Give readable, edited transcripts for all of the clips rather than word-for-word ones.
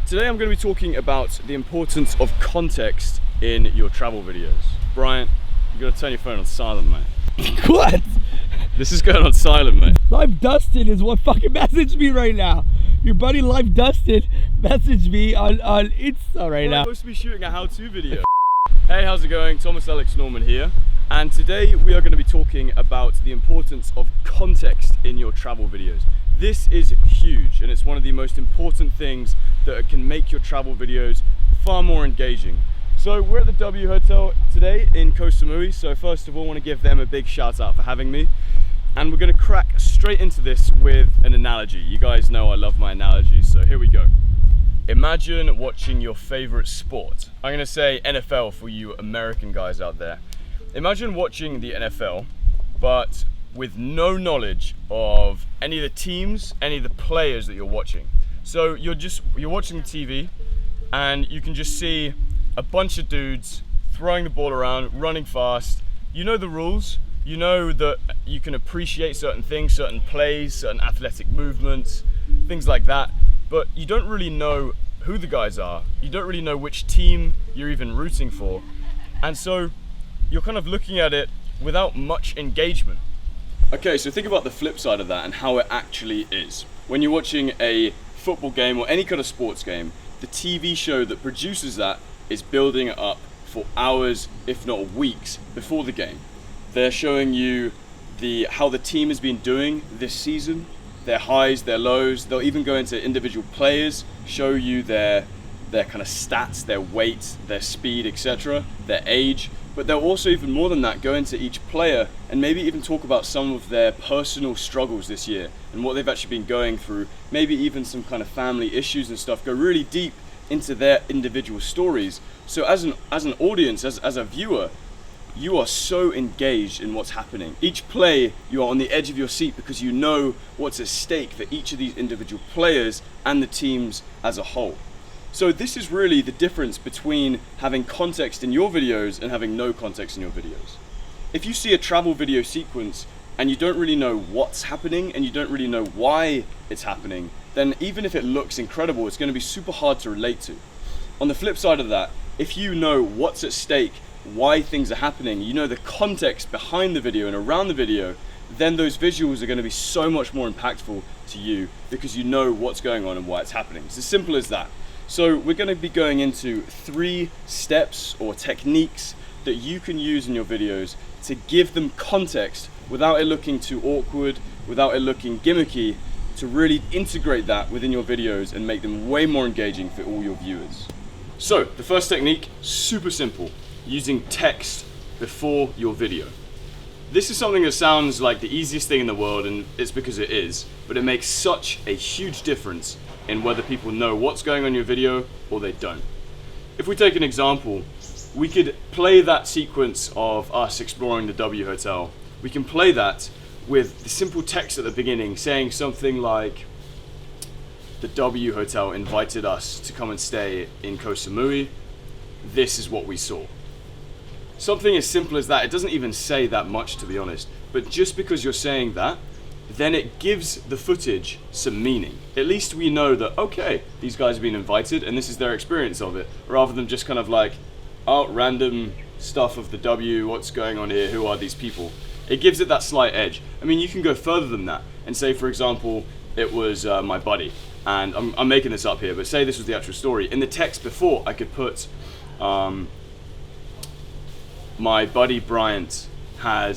Today I'm going to be talking about the importance of context in your travel videos. Bryant, you got to turn your phone on silent, mate. What? This is going on silent, mate. Live Dustin is what fucking messaged me right now. Your buddy Live Dustin messaged me on Insta right now. I'm supposed to be shooting a how-to video. Hey, how's it going? Thomas Alex Norman here. And today we are going to be talking about the importance of context in your travel videos. This is huge, and it's one of the most important things that can make your travel videos far more engaging. So we're at the W Hotel today in Koh Samui. So first of all, I want to give them a big shout out for having me. And we're going to crack straight into this with an analogy. You guys know I love my analogies, so here we go. Imagine watching your favorite sport. I'm going to say NFL for you American guys out there. Imagine watching the NFL, but with no knowledge of any of the teams, any of the players that you're watching. So you're watching the TV, and you can just see a bunch of dudes throwing the ball around, running fast. You know the rules. You know that you can appreciate certain things, certain plays, certain athletic movements, things like that. But you don't really know who the guys are. You don't really know which team you're even rooting for. And so you're kind of looking at it without much engagement. Okay, so think about the flip side of that and how it actually is. When you're watching a football game or any kind of sports game, the TV show that produces that is building it up for hours, if not weeks, before the game. They're showing you how the team has been doing this season, their highs, their lows. They'll even go into individual players, show you their kind of stats, their weight, their speed, etc., their age. But they'll also, even more than that, go into each player and maybe even talk about some of their personal struggles this year and what they've actually been going through, maybe even some kind of family issues and stuff, go really deep into their individual stories. So as an audience, as a viewer, you are so engaged in what's happening. Each play, you are on the edge of your seat because you know what's at stake for each of these individual players and the teams as a whole. So this is really the difference between having context in your videos and having no context in your videos. If you see a travel video sequence and you don't really know what's happening and you don't really know why it's happening, then even if it looks incredible, it's going to be super hard to relate to. On the flip side of that, if you know what's at stake, why things are happening, you know the context behind the video and around the video, then those visuals are going to be so much more impactful to you because you know what's going on and why it's happening. It's as simple as that. So we're going to be going into 3 steps or techniques that you can use in your videos to give them context without it looking too awkward, without it looking gimmicky, to really integrate that within your videos and make them way more engaging for all your viewers. So the first technique, super simple, using text before your video. This is something that sounds like the easiest thing in the world, and it's because it is, but it makes such a huge difference in whether people know what's going on in your video or they don't. If we take an example, we could play that sequence of us exploring the W Hotel. We can play that with the simple text at the beginning saying something like, the W Hotel invited us to come and stay in Koh Samui. This is what we saw. Something as simple as that. It doesn't even say that much, to be honest, but just because you're saying that, then it gives the footage some meaning. At least we know that, okay, these guys have been invited and this is their experience of it, rather than just kind of like, oh, random stuff of the W, what's going on here, who are these people? It gives it that slight edge. I mean, you can go further than that and say, for example, it was my buddy, and I'm making this up here, but say this was the actual story. In the text before, I could put, my buddy Bryant had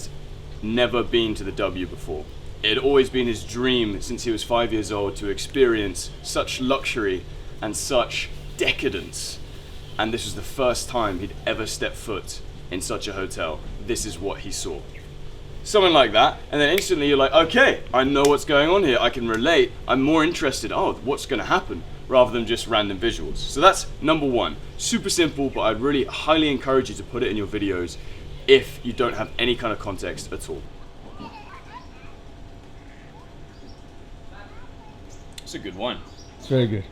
never been to the W before. It had always been his dream since he was 5 years old to experience such luxury and such decadence. And this was the first time he'd ever stepped foot in such a hotel. This is what he saw. Something like that, and then instantly you're like, okay, I know what's going on here, I can relate, I'm more interested, oh, what's gonna happen, rather than just random visuals. So that's number one. Super simple, but I'd really highly encourage you to put it in your videos if you don't have any kind of context at all. It's a good one. It's very good.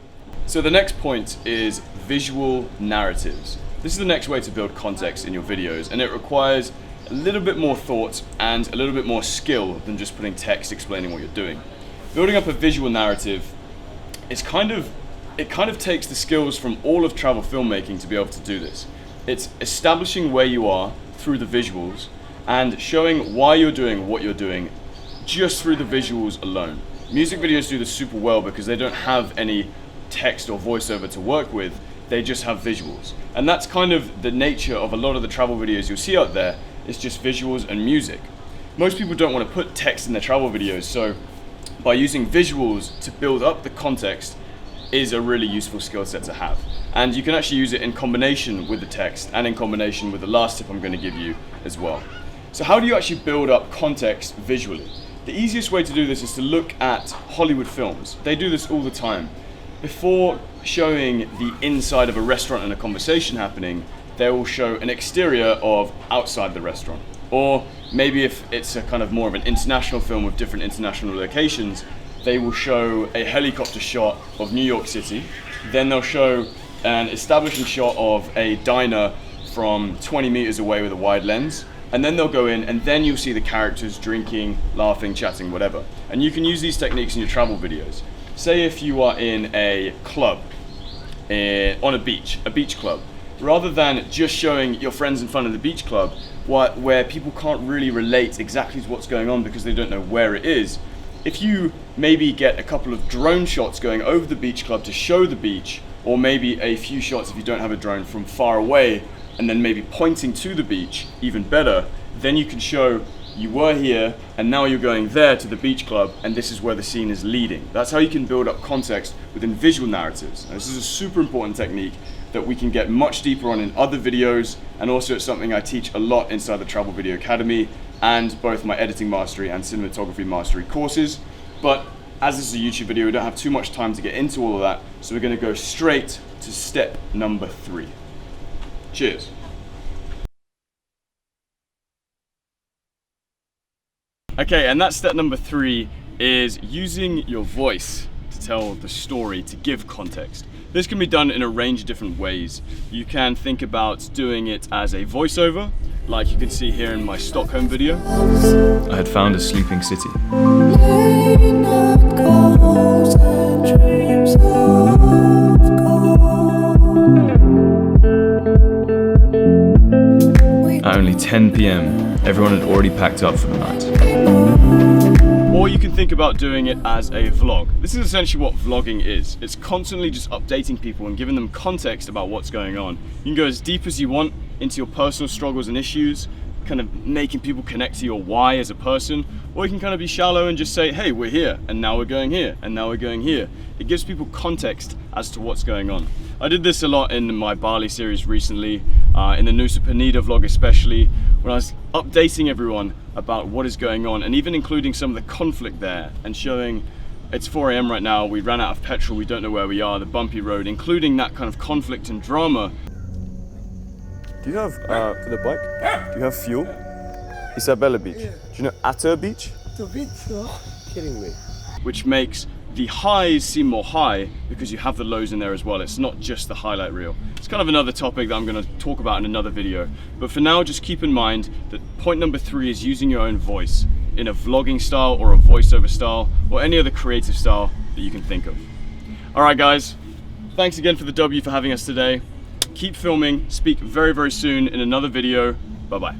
So the next point is visual narratives. This is the next way to build context in your videos, and it requires a little bit more thought and a little bit more skill than just putting text explaining what you're doing. Building up a visual narrative is kind of takes the skills from all of travel filmmaking to be able to do this. It's establishing where you are through the visuals and showing why you're doing what you're doing just through the visuals alone. Music videos do this super well because they don't have any text or voiceover to work with, they just have visuals. And that's kind of the nature of a lot of the travel videos you'll see out there. It's just visuals and music. Most people don't want to put text in their travel videos, so by using visuals to build up the context is a really useful skill set to have. And you can actually use it in combination with the text and in combination with the last tip I'm going to give you as well. So how do you actually build up context visually? The easiest way to do this is to look at Hollywood films. They do this all the time. Before showing the inside of a restaurant and a conversation happening, they will show an exterior of outside the restaurant. Or maybe if it's a kind of more of an international film with different international locations, they will show a helicopter shot of New York City. Then they'll show an establishing shot of a diner from 20 meters away with a wide lens. And then they'll go in and then you'll see the characters drinking, laughing, chatting, whatever. And you can use these techniques in your travel videos. Say if you are in a club, on a beach club. Rather than just showing your friends in front of the beach club, where people can't really relate exactly to what's going on because they don't know where it is, if you maybe get a couple of drone shots going over the beach club to show the beach, or maybe a few shots if you don't have a drone from far away, and then maybe pointing to the beach, even better, then you can show you were here and now you're going there to the beach club and this is where the scene is leading. That's how you can build up context within visual narratives. And this is a super important technique that we can get much deeper on in other videos, and also it's something I teach a lot inside the Travel Video Academy and both my editing mastery and cinematography mastery courses. But as this is a YouTube video, we don't have too much time to get into all of that, so we're going to go straight to step number 3. Cheers. Okay, and that step number 3 is using your voice to tell the story, to give context. This can be done in a range of different ways. You can think about doing it as a voiceover, like you can see here in my Stockholm video. I had found a sleeping city. At only 10 PM, everyone had already packed up for the night. Or you can think about doing it as a vlog. This is essentially what vlogging is. It's constantly just updating people and giving them context about what's going on. You can go as deep as you want into your personal struggles and issues, kind of making people connect to your why as a person, or you can kind of be shallow and just say, hey, we're here, and now we're going here, and now we're going here. It gives people context as to what's going on. I did this a lot in my Bali series recently, in the Nusa Penida vlog especially, when I was updating everyone about what is going on, and even including some of the conflict there, and showing it's 4 AM right now, we ran out of petrol, we don't know where we are, the bumpy road, including that kind of conflict and drama. Do you have, for the bike, do you have fuel? Isabella Beach. Yeah. Do you know Atta Beach? Atta Beach? Oh, kidding me. Which makes the highs seem more high because you have the lows in there as well. It's not just the highlight reel. It's kind of another topic that I'm going to talk about in another video. But for now, just keep in mind that point number 3 is using your own voice in a vlogging style or a voiceover style or any other creative style that you can think of. All right, guys. Thanks again for the W for having us today. Keep filming. Speak very, very soon in another video. Bye-bye.